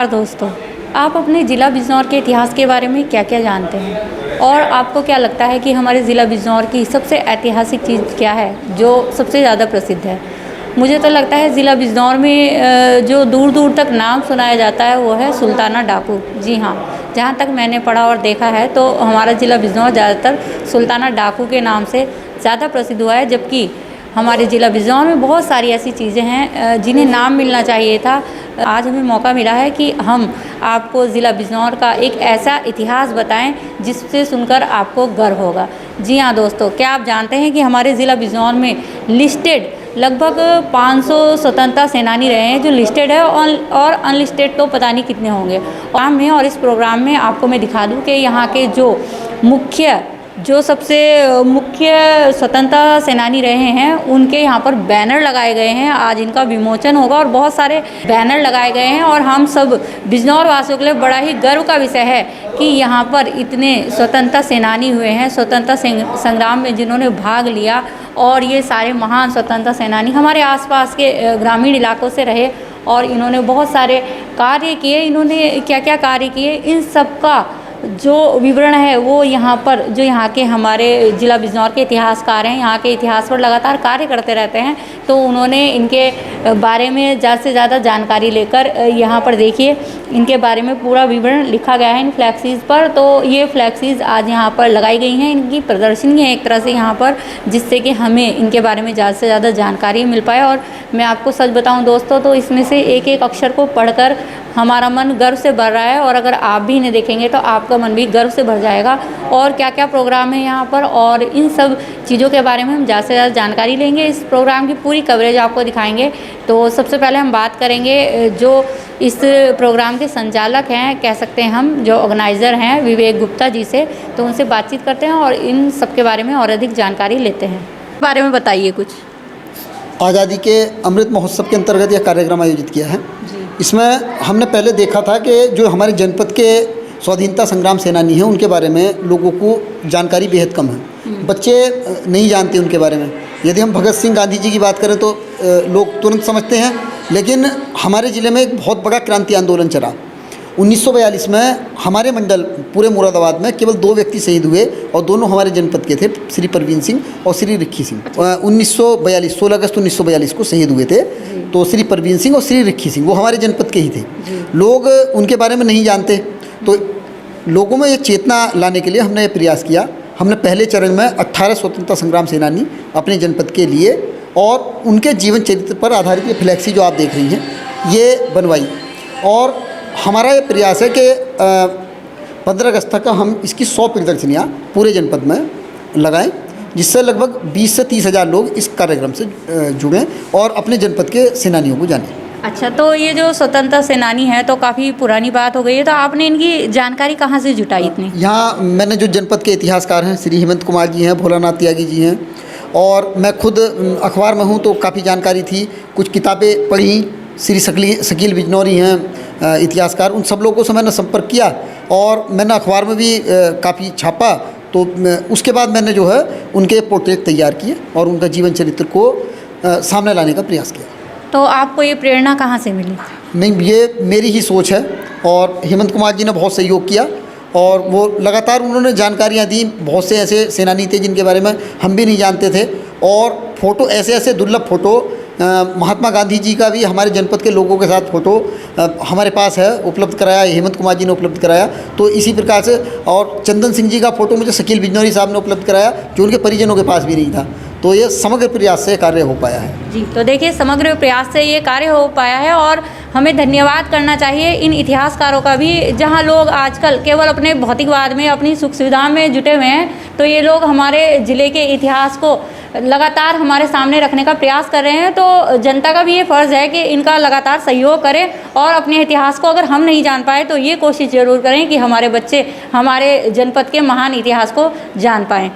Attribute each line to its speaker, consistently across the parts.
Speaker 1: दोस्तों, आप अपने ज़िला बिजनौर के इतिहास के बारे में क्या क्या जानते हैं और आपको क्या लगता है कि हमारे ज़िला बिजनौर की सबसे ऐतिहासिक चीज़ क्या है जो सबसे ज़्यादा प्रसिद्ध है। मुझे तो लगता है ज़िला बिजनौर में जो दूर दूर तक नाम सुनाया जाता है वो है सुल्ताना डाकू। जी हाँ, जहाँ तक मैंने पढ़ा और देखा है तो हमारा ज़िला बिजनौर ज़्यादातर सुल्ताना डाकू के नाम से ज़्यादा प्रसिद्ध हुआ है, जबकि हमारे ज़िला बिजनौर में बहुत सारी ऐसी चीज़ें हैं जिन्हें नाम मिलना चाहिए था। आज हमें मौका मिला है कि हम आपको ज़िला बिजनौर का एक ऐसा इतिहास बताएं जिससे सुनकर आपको गर्व होगा। जी हाँ दोस्तों, क्या आप जानते हैं कि हमारे ज़िला बिजनौर में लिस्टेड लगभग 500 स्वतंत्रता सेनानी रहे हैं, जो लिस्टेड है और अनलिस्टेड तो पता नहीं कितने होंगे। और इस प्रोग्राम में आपको मैं दिखा दूँ कि यहाँ के जो सबसे मुख्य स्वतंत्रता सेनानी रहे हैं उनके यहाँ पर बैनर लगाए गए हैं। आज इनका विमोचन होगा और बहुत सारे बैनर लगाए गए हैं और हम सब बिजनौर वासियों के लिए बड़ा ही गर्व का विषय है कि यहाँ पर इतने स्वतंत्रता सेनानी हुए हैं, स्वतंत्रता संग्राम में जिन्होंने भाग लिया। और ये सारे महान स्वतंत्रता सेनानी हमारे आसपास के ग्रामीण इलाकों से रहे और इन्होंने बहुत सारे कार्य किए। इन्होंने क्या क्या कार्य किए, इन सब का जो विवरण है वो यहाँ पर जो यहाँ के हमारे ज़िला बिजनौर के इतिहासकार हैं, यहाँ के इतिहास पर लगातार कार्य करते रहते हैं, तो उन्होंने इनके बारे में ज़्यादा से ज़्यादा जानकारी लेकर यहाँ पर देखिए इनके बारे में पूरा विवरण लिखा गया है इन फ्लैक्सीज़ पर। तो ये फ्लैक्सीज़ आज यहाँ पर लगाई गई हैं, इनकी प्रदर्शनी है एक तरह से यहाँ पर, जिससे कि हमें इनके बारे में ज़्यादा से ज़्यादा जानकारी मिल पाए। और मैं आपको सच बताऊँ दोस्तों, तो इसमें से एक एक अक्षर को पढ़कर हमारा मन गर्व से भर रहा है और अगर आप भी इन्हें देखेंगे तो आपका मन भी गर्व से भर जाएगा। और क्या क्या प्रोग्राम है यहाँ पर और इन सब चीज़ों के बारे में हम ज़्यादा से ज़्यादा जानकारी लेंगे, इस प्रोग्राम की पूरी कवरेज आपको दिखाएंगे। तो सबसे पहले हम बात करेंगे जो इस प्रोग्राम के संचालक हैं, कह सकते हैं हम, जो ऑर्गेनाइज़र हैं, विवेक गुप्ता जी से। तो उनसे बातचीत करते हैं और इन सब के बारे में और अधिक जानकारी लेते हैं। बारे में बताइए कुछ।
Speaker 2: आज़ादी के अमृत महोत्सव के अंतर्गत यह कार्यक्रम आयोजित किया है। इसमें हमने पहले देखा था कि जो हमारे जनपद के स्वाधीनता संग्राम सेनानी हैं उनके बारे में लोगों को जानकारी बेहद कम है, बच्चे नहीं जानते उनके बारे में। यदि हम भगत सिंह गांधी जी की बात करें तो लोग तुरंत समझते हैं, लेकिन हमारे ज़िले में एक बहुत बड़ा क्रांति आंदोलन चला 1942 में। हमारे मंडल पूरे मुरादाबाद में केवल 2 व्यक्ति शहीद हुए और दोनों हमारे जनपद के थे, श्री परवीन सिंह और श्री रिक्की सिंह। 1942 16 अगस्त 1942 को शहीद हुए थे। तो श्री परवीन सिंह और श्री रिक्की सिंह वो हमारे जनपद के ही थे। लोग उनके बारे में नहीं जानते, तो लोगों में ये चेतना लाने के लिए हमने ये प्रयास किया। हमने पहले चरण में 18 स्वतंत्रता संग्राम सेनानी अपने जनपद के लिए और उनके जीवन चरित्र पर आधारित ये फ्लैक्सी जो आप देख रही हैं ये बनवाई। और हमारा ये प्रयास है कि 15 अगस्त तक हम इसकी 100 प्रदर्शनियाँ पूरे जनपद में लगाएं, जिससे लगभग 20 से 30 हज़ार लोग इस कार्यक्रम से जुड़ें और अपने जनपद के सेनानियों को जानें।
Speaker 1: अच्छा, तो ये जो स्वतंत्रता सेनानी है तो काफ़ी पुरानी बात हो गई है, तो आपने इनकी जानकारी कहाँ से जुटाई इतनी?
Speaker 2: यहाँ मैंने जो जनपद के इतिहासकार हैं, श्री हेमंत कुमार जी हैं, भोलानाथ त्यागी जी हैं, और मैं खुद अखबार में हूँ तो काफ़ी जानकारी थी। कुछ किताबें पढ़ी, श्री शकील बिजनौरी हैं इतिहासकार, उन सब लोगों से मैंने संपर्क किया और मैंने अखबार में भी काफ़ी छापा। तो उसके बाद मैंने जो है उनके पोर्ट्रेट तैयार किए और उनका जीवन चरित्र को सामने लाने का प्रयास किया।
Speaker 1: तो आपको ये प्रेरणा कहाँ से मिली?
Speaker 2: नहीं, ये मेरी ही सोच है और हेमंत कुमार जी ने बहुत सहयोग किया और वो लगातार उन्होंने जानकारियाँ दी। बहुत से ऐसे सेनानी थे जिनके बारे में हम भी नहीं जानते थे और फ़ोटो ऐसे दुर्लभ फ़ोटो महात्मा गांधी जी का भी हमारे जनपद के लोगों के साथ फ़ोटो हमारे पास है, उपलब्ध कराया, हेमंत कुमार जी ने उपलब्ध कराया। तो इसी प्रकार से और चंदन सिंह जी का फ़ोटो मुझे शकील बिजनौरी साहब ने उपलब्ध कराया, जो उनके परिजनों के पास भी नहीं था। तो ये समग्र प्रयास से कार्य हो पाया है।
Speaker 1: जी, तो देखिए समग्र प्रयास से ये कार्य हो पाया है और हमें धन्यवाद करना चाहिए इन इतिहासकारों का भी, जहां लोग आजकल केवल अपने भौतिकवाद में, अपनी सुख सुविधा में जुटे हुए हैं, तो ये लोग हमारे ज़िले के इतिहास को लगातार हमारे सामने रखने का प्रयास कर रहे हैं। तो जनता का भी ये फ़र्ज़ है कि इनका लगातार सहयोग करें और अपने इतिहास को अगर हम नहीं जान पाए तो ये कोशिश ज़रूर करें कि हमारे बच्चे हमारे जनपद के महान इतिहास को जान पाएँ।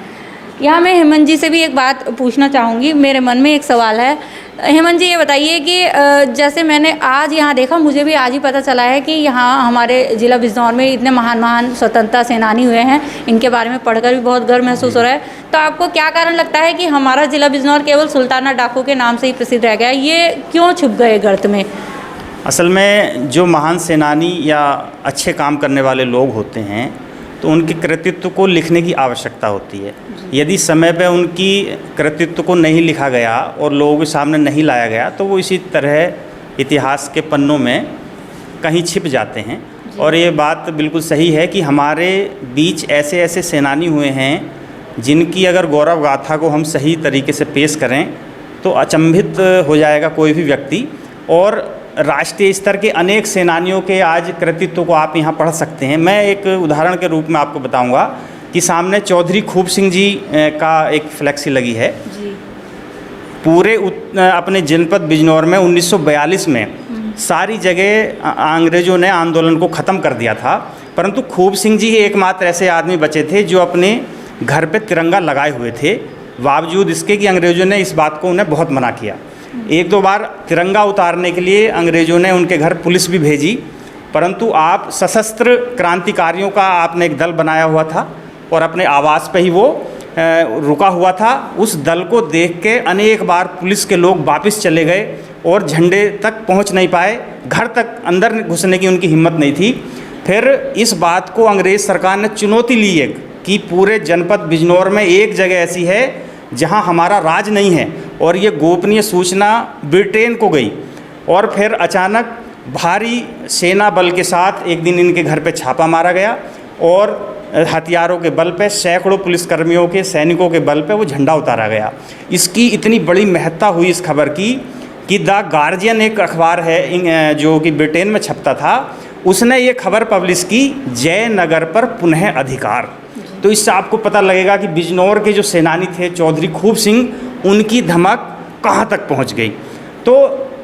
Speaker 1: यहाँ मैं हेमंत जी से भी एक बात पूछना चाहूँगी, मेरे मन में एक सवाल है। हेमंत जी, ये बताइए कि जैसे मैंने आज यहाँ देखा, मुझे भी आज ही पता चला है कि यहाँ हमारे ज़िला बिजनौर में इतने महान स्वतंत्रता सेनानी हुए हैं, इनके बारे में पढ़कर भी बहुत गर्व महसूस हो रहा है। तो आपको क्या कारण लगता है कि हमारा ज़िला बिजनौर केवल सुल्ताना डाकू के नाम से ही प्रसिद्ध रह गया? ये क्यों छुप गए गर्त में?
Speaker 3: असल में जो महान सेनानी या अच्छे काम करने वाले लोग होते हैं तो उनके कृतित्व को लिखने की आवश्यकता होती है। यदि समय पे उनकी कृतित्व को नहीं लिखा गया और लोगों के सामने नहीं लाया गया तो वो इसी तरह इतिहास के पन्नों में कहीं छिप जाते हैं। और ये बात बिल्कुल सही है कि हमारे बीच ऐसे ऐसे सेनानी हुए हैं जिनकी अगर गौरव गाथा को हम सही तरीके से पेश करें तो अचंभित हो जाएगा कोई भी व्यक्ति। और राष्ट्रीय स्तर के अनेक सेनानियों के आज कृतित्व को आप यहाँ पढ़ सकते हैं। मैं एक उदाहरण के रूप में आपको बताऊंगा कि सामने चौधरी खूब सिंह जी का एक फ्लैक्सी लगी है
Speaker 1: जी।
Speaker 3: पूरे अपने जनपद बिजनौर में 1942 में सारी जगह अंग्रेज़ों ने आंदोलन को ख़त्म कर दिया था, परंतु खूब सिंह जी ही एकमात्र ऐसे आदमी बचे थे जो अपने घर पे तिरंगा लगाए हुए थे, बावजूद इसके कि अंग्रेज़ों ने इस बात को उन्हें बहुत मना किया। एक दो बार तिरंगा उतारने के लिए अंग्रेज़ों ने उनके घर पुलिस भी भेजी, परंतु आप सशस्त्र क्रांतिकारियों का आपने एक दल बनाया हुआ था और अपने आवास पे ही वो रुका हुआ था। उस दल को देख के अनेक बार पुलिस के लोग वापस चले गए और झंडे तक पहुंच नहीं पाए, घर तक अंदर घुसने की उनकी हिम्मत नहीं थी। फिर इस बात को अंग्रेज़ सरकार ने चुनौती ली एक कि पूरे जनपद बिजनौर में एक जगह ऐसी है जहां हमारा राज नहीं है, और ये गोपनीय सूचना ब्रिटेन को गई। और फिर अचानक भारी सेना बल के साथ एक दिन इनके घर पे छापा मारा गया और हथियारों के बल पे सैकड़ों पुलिसकर्मियों के सैनिकों के बल पे वो झंडा उतारा गया। इसकी इतनी बड़ी महत्ता हुई इस खबर की कि द गार्जियन एक अखबार है जो कि ब्रिटेन में छपता था, उसने ये खबर पब्लिश की, जयनगर पर पुनः अधिकार। तो इससे आपको पता लगेगा कि बिजनौर के जो सेनानी थे चौधरी खूब सिंह, उनकी धमक कहाँ तक पहुँच गई। तो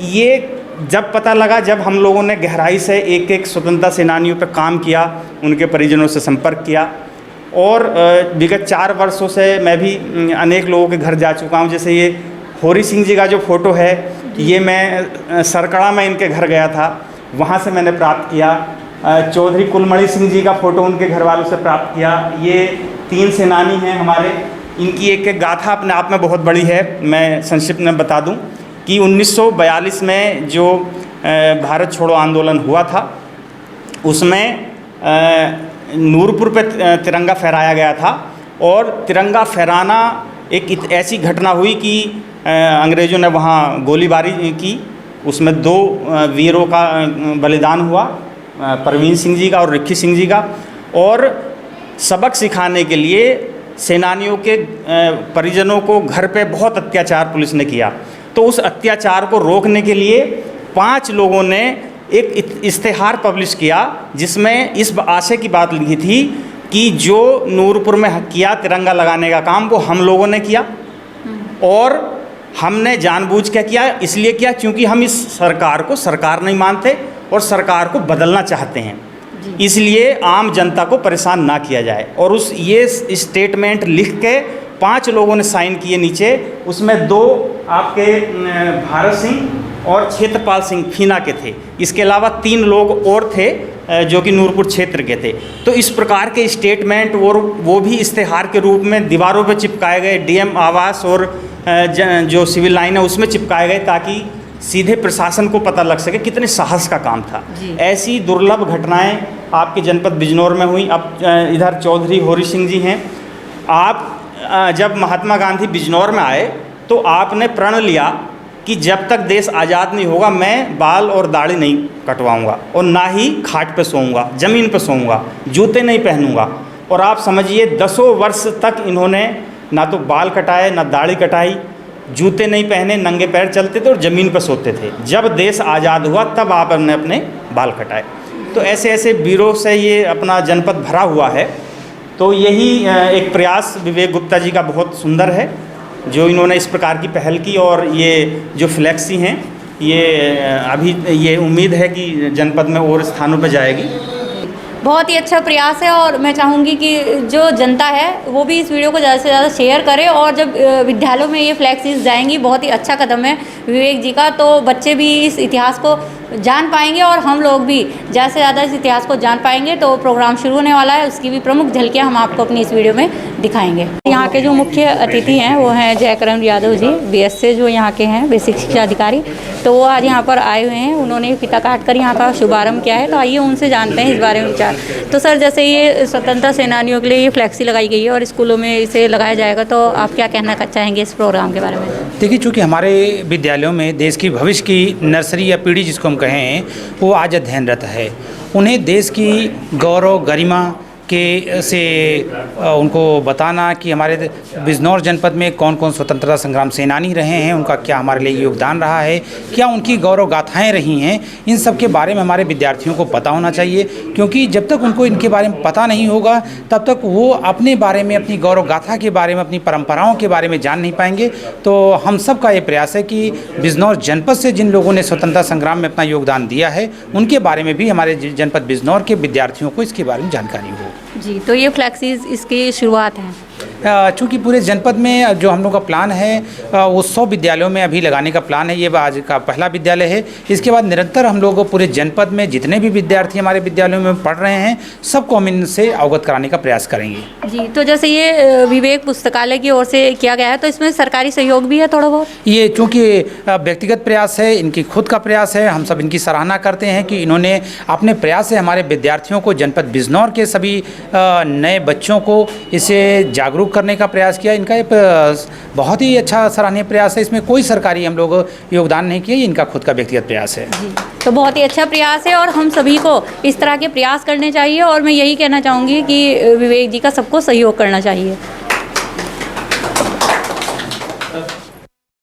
Speaker 3: ये जब पता लगा, जब हम लोगों ने गहराई से एक एक स्वतंत्रता सेनानियों पर काम किया, उनके परिजनों से संपर्क किया, और विगत 4 वर्षों से मैं भी अनेक लोगों के घर जा चुका हूँ। जैसे ये होरी सिंह जी का जो फ़ोटो है, ये मैं सरकड़ा में इनके घर गया था, वहाँ से मैंने प्राप्त किया। चौधरी कुलमणि सिंह जी का फ़ोटो उनके घर वालों से प्राप्त किया। ये 3 सेनानी हैं हमारे, इनकी एक एक गाथा अपने आप में बहुत बड़ी है। मैं संक्षिप्त में बता दूं कि 1942 में जो भारत छोड़ो आंदोलन हुआ था, उसमें नूरपुर पे तिरंगा फहराया गया था, और तिरंगा फहराना एक ऐसी घटना हुई कि अंग्रेज़ों ने वहाँ गोलीबारी की, उसमें 2 वीरों का बलिदान हुआ, परवीन सिंह जी का और रिक्की सिंह जी का। और सबक सिखाने के लिए सेनानियों के परिजनों को घर पे बहुत अत्याचार पुलिस ने किया, तो उस अत्याचार को रोकने के लिए 5 लोगों ने एक इश्तेहार पब्लिश किया जिसमें इस आशय की बात लिखी थी कि जो नूरपुर में किया तिरंगा लगाने का काम, वो हम लोगों ने किया, और हमने जानबूझ के किया। इसलिए किया क्योंकि हम इस सरकार को सरकार नहीं मानते और सरकार को बदलना चाहते हैं, इसलिए आम जनता को परेशान ना किया जाए। और ये स्टेटमेंट लिख के 5 लोगों ने साइन किए नीचे, उसमें 2 आपके भारत सिंह और क्षेत्रपाल सिंह फीना के थे, इसके अलावा 3 लोग और थे जो कि नूरपुर क्षेत्र के थे। तो इस प्रकार के स्टेटमेंट और वो भी इश्तेहार के रूप में दीवारों पर चिपकाए गए, डीएम आवास और जो सिविल लाइन है उसमें चिपकाए गए, ताकि सीधे प्रशासन को पता लग सके कितने साहस का काम था। ऐसी दुर्लभ घटनाएं आपके जनपद बिजनौर में हुई। अब इधर चौधरी होरी सिंह जी हैं। आप जब महात्मा गांधी बिजनौर में आए तो आपने प्रण लिया कि जब तक देश आज़ाद नहीं होगा मैं बाल और दाढ़ी नहीं कटवाऊंगा, और ना ही खाट पे सोऊंगा, ज़मीन पे सोऊंगा, जूते नहीं पहनूंगा। और आप समझिए 10 वर्ष तक इन्होंने ना तो बाल कटाए, ना दाढ़ी कटाई, जूते नहीं पहने, नंगे पैर चलते थे और ज़मीन पर सोते थे। जब देश आज़ाद हुआ तब आपने अपने बाल कटाए। तो ऐसे ऐसे वीरों से ये अपना जनपद भरा हुआ है। तो यही एक प्रयास विवेक गुप्ता जी का बहुत सुंदर है, जो इन्होंने इस प्रकार की पहल की। और ये जो फ्लैक्सी हैं, ये अभी ये उम्मीद है कि जनपद में और स्थानों पर जाएगी।
Speaker 1: बहुत ही अच्छा प्रयास है, और मैं चाहूँगी कि जो जनता है वो भी इस वीडियो को ज़्यादा से ज़्यादा शेयर करे, और जब विद्यालयों में ये फ्लैक्सीज जाएंगी, बहुत ही अच्छा कदम है विवेक जी का, तो बच्चे भी इस इतिहास को जान पाएंगे और हम लोग भी ज़्यादा से ज़्यादा इस इतिहास को जान पाएंगे। तो प्रोग्राम शुरू होने वाला है, उसकी भी प्रमुख झलकियाँ हम आपको अपनी इस वीडियो में दिखाएंगे। यहाँ के जो मुख्य अतिथि हैं वो हैं जयकरण यादव जी, BSc जो यहाँ के हैं, बेसिक शिक्षा अधिकारी। तो वो आज यहाँ पर आए हुए हैं, उन्होंने फीता काट कर यहाँ का शुभारम्भ किया है। तो आइए उनसे जानते हैं इस बारे में विचार। तो सर, जैसे ये स्वतंत्रता सेनानियों के लिए ये फ्लैक्सी लगाई गई है और स्कूलों में इसे लगाया जाएगा, तो आप क्या कहना चाहेंगे इस प्रोग्राम के बारे में?
Speaker 4: देखिए, चूँकि हमारे विद्यालयों में देश की भविष्य की नर्सरी या पीढ़ी जिसको हम कहें, वो आज अध्ययनरत है। उन्हें देश की गौरव गरिमा के से उनको बताना कि हमारे बिजनौर जनपद में कौन कौन स्वतंत्रता संग्राम सेनानी रहे हैं, उनका क्या हमारे लिए योगदान रहा है, क्या उनकी गौरव गाथाएँ रही हैं, इन सब के बारे में हमारे विद्यार्थियों को पता होना चाहिए। क्योंकि जब तक उनको इनके बारे में पता नहीं होगा तब तक वो अपने बारे में, अपनी गौरव गाथा के बारे में, अपनी परंपराओं के बारे में जान नहीं पाएंगे। तो हम सब का ये प्रयास है कि बिजनौर जनपद से जिन लोगों ने स्वतंत्रता संग्राम में अपना योगदान दिया है, उनके बारे में भी हमारे जनपद बिजनौर के विद्यार्थियों को इसके बारे में जानकारी हो।
Speaker 1: जी, तो ये फ्लैक्सीज इसकी शुरुआत है।
Speaker 4: चूँकि पूरे जनपद में जो हम लोग का प्लान है वो 100 विद्यालयों में अभी लगाने का प्लान है। ये आज का पहला विद्यालय है। इसके बाद निरंतर हम लोग पूरे जनपद में जितने भी विद्यार्थी हमारे विद्यालयों में पढ़ रहे हैं सबको हम इनसे अवगत कराने का प्रयास करेंगे।
Speaker 1: जी, तो जैसे ये विवेक पुस्तकालय की ओर से किया गया है, तो इसमें सरकारी सहयोग भी है थोड़ा बहुत? ये
Speaker 4: चूँकि व्यक्तिगत प्रयास है, इनकी खुद का प्रयास है, हम सब इनकी सराहना करते हैं कि इन्होंने अपने प्रयास से हमारे विद्यार्थियों को, जनपद बिजनौर के सभी नए बच्चों को इसे जागरूक करने का प्रयास किया। इनका एक बहुत ही अच्छा सराहनीय प्रयास है। इसमें कोई सरकारी हम लोग योगदान नहीं किए, इनका खुद का व्यक्तिगत प्रयास है।
Speaker 1: तो बहुत ही अच्छा प्रयास है और हम सभी को इस तरह के प्रयास करने चाहिए। और मैं यही कहना चाहूँगी कि विवेक जी का सबको सहयोग करना चाहिए।